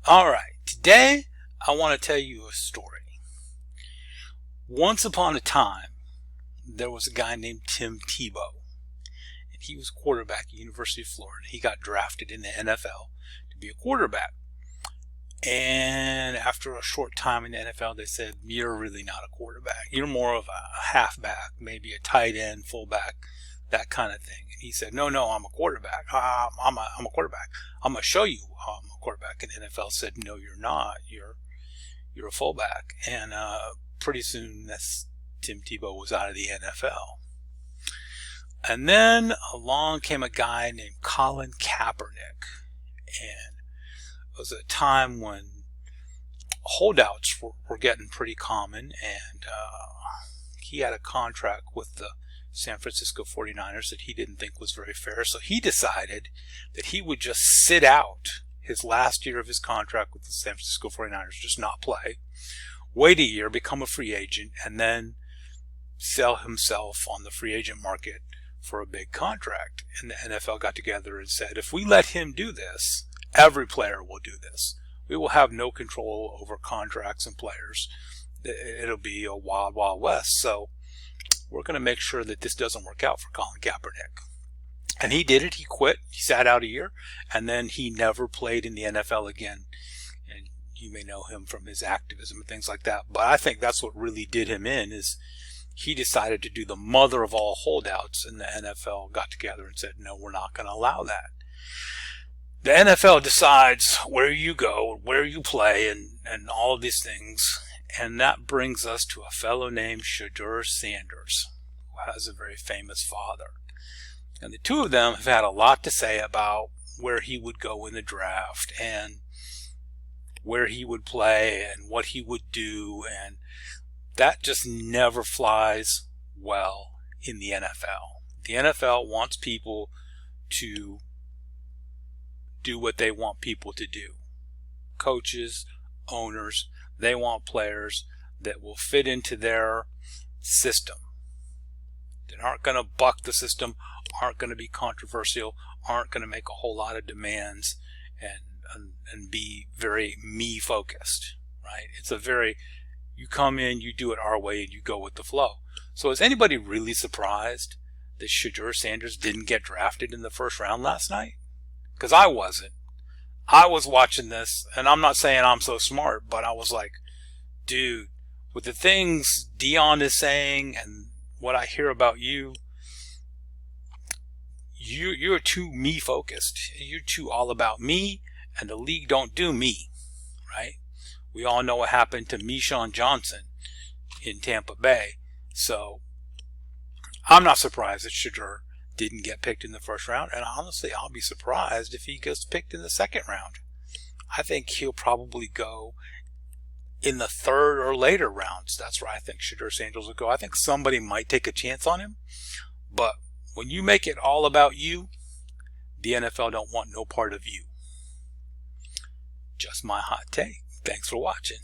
All right, today I want to tell you a story. Once upon a time, there was a guy named Tim Tebow, and he was a quarterback at the University of Florida. He got drafted in the NFL to be a quarterback. And after a short time in the NFL, they said, "You're really not a quarterback. You're more of a halfback, maybe a tight end, fullback, that kind of thing." And he said, "No, I'm a quarterback. I'm a quarterback. I'm going to show you I'm a quarterback." And the NFL said, "No, you're not. You're a fullback." And pretty soon, Tim Tebow was out of the NFL. And then along came a guy named Colin Kaepernick, and it was a time when holdouts were getting pretty common, and he had a contract with the San Francisco 49ers that he didn't think was very fair, so he decided that he would just sit out his last year of his contract with the San Francisco 49ers, just not play, wait a year, become a free agent, and then sell himself on the free agent market for a big contract. And the NFL got together and said, if we let him do this, every player will do this. We will have no control over contracts and players. It'll be a wild, wild west. So we're going to make sure that this doesn't work out for Colin Kaepernick. And he did it. He quit. He sat out a year, and then he never played in the NFL again. And you may know him from his activism and things like that. But I think that's what really did him in, is he decided to do the mother of all holdouts, and the NFL got together and said, no, we're not going to allow that. The NFL decides where you go, where you play, and all of these things. And that brings us to a fellow named Shedeur Sanders, who has a very famous father. And the two of them have had a lot to say about where he would go in the draft and where he would play and what he would do. And that just never flies well in the NFL. The NFL wants people to do what they want people to do. Coaches, owners, they want players that will fit into their system, that aren't going to buck the system, aren't going to be controversial, aren't going to make a whole lot of demands, and be very me focused, right? It's a very, you come in, you do it our way, and you go with the flow. So is anybody really surprised that Shedeur Sanders didn't get drafted in the first round last night? Because I wasn't. I was watching this, and I'm not saying I'm so smart, but I was like, dude, with the things Dion is saying and what I hear about you're too me focused. You're too all about me, and the league don't do me, right? We all know what happened to Meeshawn Johnson in Tampa Bay. So I'm not surprised that Shedeur didn't get picked in the first round, and honestly, I'll be surprised if he gets picked in the second round. I think he'll probably go in the third or later rounds. That's where I think Shedeur Sanders will go. I think somebody might take a chance on him, but when you make it all about you, the NFL don't want no part of you. Just my hot take. Thanks for watching.